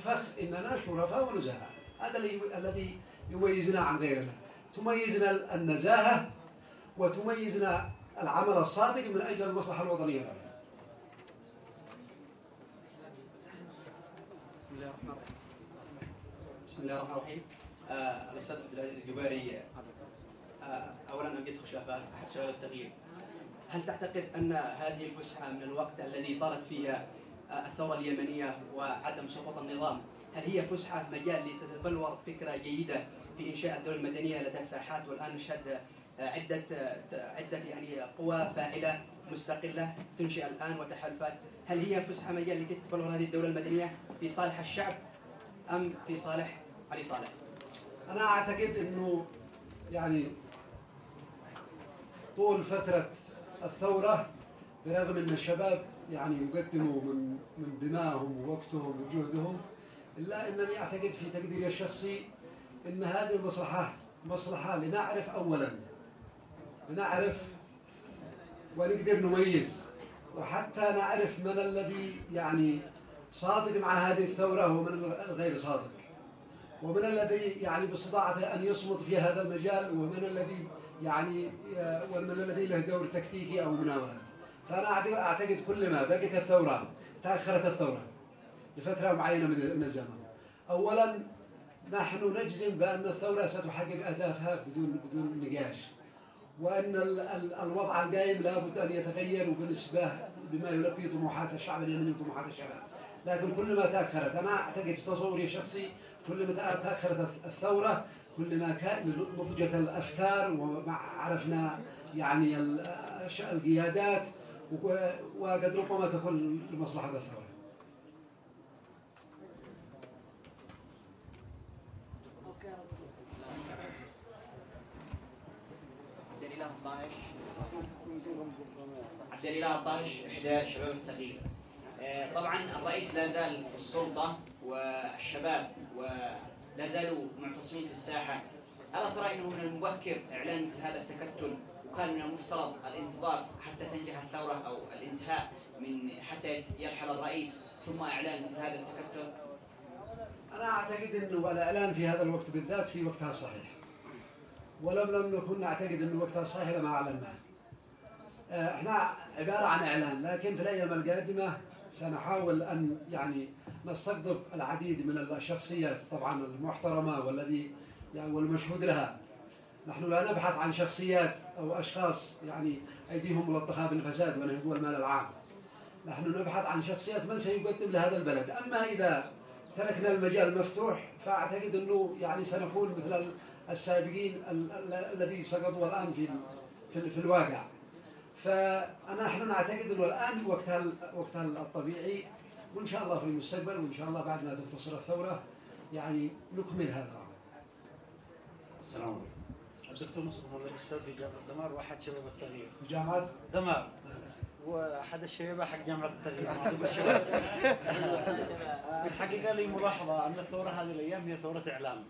فخر إننا شرفاء ونزهاء. هذا الذي يميزنا عن غيرنا. تميزنا النزاهة وتميزنا العمل الصادق من أجل المصلحة الوطنية العامة. بسم الله الرحمن الرحيم. الأستاذ عبد العزيز الجباري، أولا أمجد خشافة أحد شباب التغيير. هل تعتقد أن هذه الفسحة من الوقت الذي طالت فيها الثورة اليمنية وعدم سقوط النظام، هل هي فسحة مجال لتتبلور فكرة جيدة في إنشاء الدولة المدنية لدى الساحات؟ والآن نشهد عدة يعني قوى فاعلة مستقلة تنشئ الآن وتحالفات. هل هي فسحة مجال لكي تتبلور هذه الدولة المدنية في صالح الشعب أم في صالح علي صالح؟ أنا أعتقد أنه يعني طول فترة الثورة برغم أن الشباب يعني يقدموا من دمائهم ووقتهم وجهدهم، إلا أنني أعتقد في تقديري الشخصي أن هذه مصلحة لنعرف أولا، لنعرف ونقدر نميز، وحتى نعرف من الذي يعني صادق مع هذه الثورة ومن الغير صادق، ومن الذي يعني باستطاعته أن يصمد في هذا المجال، ومن الذي له دور تكتيكي أو مناورات. فأنا أعتقد كلما بقت الثورة، تأخرت الثورة لفترة معينة من الزمن، أولا نحن نجزم بأن الثورة ستحقق أهدافها بدون نقاش، وأن الوضع القائم لابد أن يتغير وبنسبة بما يلبي طموحات الشعب اليمني وطموحات الشباب. لكن كلما تأخرت، أنا أعتقد في تصوري الشخصي، كلما تأخرت الثورة كلما نضجت الأفكار وعرفنا يعني القيادات، وقد ربما تكون لمصلحة الثورة. عبد الإله الطاهش إحدى شباب التغيير. طبعا الرئيس لا زال في السلطة والشباب ولا زالوا معتصمين في الساحة. ألا ترى أنه من المبكر إعلان مثل هذا التكتل، وكان من المفترض الانتظار حتى تنجح الثورة أو الانتهاء من حتى يرحل الرئيس ثم إعلان مثل هذا التكتل؟ أنا أعتقد أنه الإعلان في هذا الوقت بالذات في وقتها الصحيح، لم نكن نعتقد أنه وقتها الصحيح لما أعلناه. احنا عبارة عن إعلان، لكن في الأيام القادمة سنحاول أن يعني نستقطب العديد من الشخصيات طبعا المحترمة والمشهود لها. نحن لا نبحث عن شخصيات أو أشخاص يعني أيديهم ملطخة بالفساد ونهبوا المال العام. نحن نبحث عن شخصيات من سيقدم لهذا البلد. أما إذا تركنا المجال مفتوح فأعتقد أنه يعني سنكون مثل السابقين الذي سقطوا الآن في الواقع. فنحن نعتقد أنه الآن وقتها الطبيعي، وإن شاء الله في المستقبل، وإن شاء الله بعد ما تنتصر الثورة يعني نكمل هذا العمل. السلام عليكم. الدكتور مصطفى محمد أستاذ في جامعة دمار وأحد شباب التغيير. في جامعة دمار وأحد الشباب حق جامعة التغيير. الحقيقة لي ملاحظة أن الثورة هذه الأيام هي ثورة إعلام،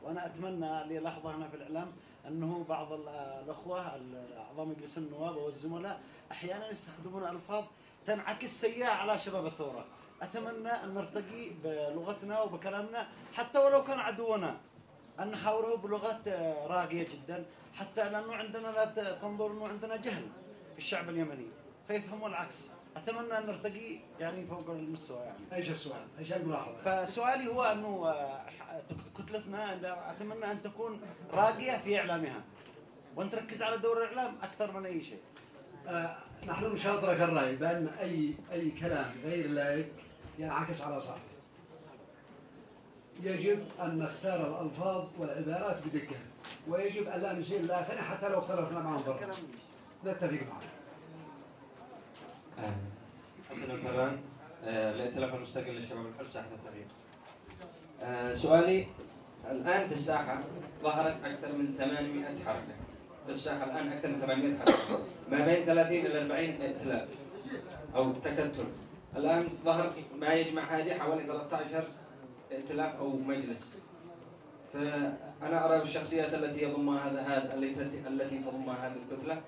وأنا أتمنى لي لحظة هنا في الإعلام أنه بعض الأخوة أعضاء مجلس النواب والزملاء أحيانا يستخدمون ألفاظ تنعكس سيئة على شباب الثورة. أتمنى أن نرتقي بلغتنا وبكلامنا حتى ولو كان عدونا، أن نحاوره بلغات راقية جدا، حتى لأنه عندنا لا تنظر أنه عندنا جهل في الشعب اليمني فيفهموا العكس. أتمنى أن نرتقي يعني فوق المستوى. يعني ايش السؤال؟ ايش الملاحظة؟ فسؤالي هو أنه كتلتنا أتمنى أن تكون راقية في إعلامها، وأن تركز على دور الإعلام أكثر من أي شيء. نحن نشاطرك الرأي بأن أي كلام غير لائق ينعكس على صاحبه. يجب أن نختار الألفاظ والعبارات بدقة، ويجب أن لا نسيء الآخرين حتى لو اختلفنا معهم برا، نتفق معهم. حسن الفران، الائتلاف المستقل للشباب الحر ساحة التغيير. سؤالي، الآن في الساحة ظهرت أكثر من 800 حركة. في الساحة الآن أكثر من 800 حركة، ما بين 30 إلى 40 ائتلاف أو تكتل. الآن ظهر ما يجمع هذه حوالي 13 ائتلاف أو مجلس. فأنا أرى بالشخصيات التي يضمها التي تضمها هذه الكتلة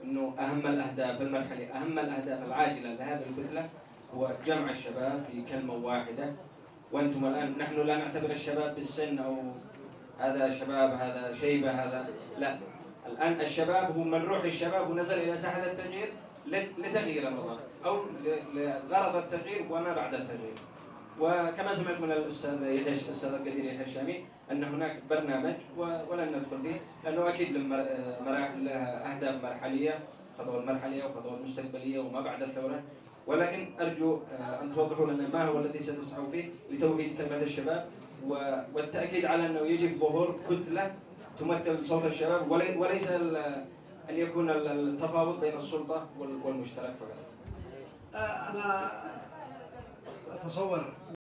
أنه أهم الأهداف المرحلية، أهم الأهداف العاجلة لهذه الكتلة هو جمع الشباب في كلمة واحدة وأنتم الآن، نحن لا نعتبر الشباب بالسن أو هذا شباب هذا شيبة هذا، لا، الآن الشباب هو من روح الشباب ونزل إلى ساحة التغيير لتغيير النظام أو لغرض التغيير وما بعد التغيير. وكما سمعت من الأستاذ القدير يحيى الشامي أن هناك برنامج ولن ندخل فيه لأنه أكيد له أهداف مرحلية، خطوات مرحلية وخطوات مستقبلية وما بعد الثورة، ولكن أرجو أن توضحوا لنا ما هو الذي ستسعوا فيه لتوحيد كلمة الشباب والتأكيد على أنه يجب ظهور كتلة تمثل صوت الشباب وليس أن يكون التفاوض بين السلطة والمشترك فقط. أنا أتصور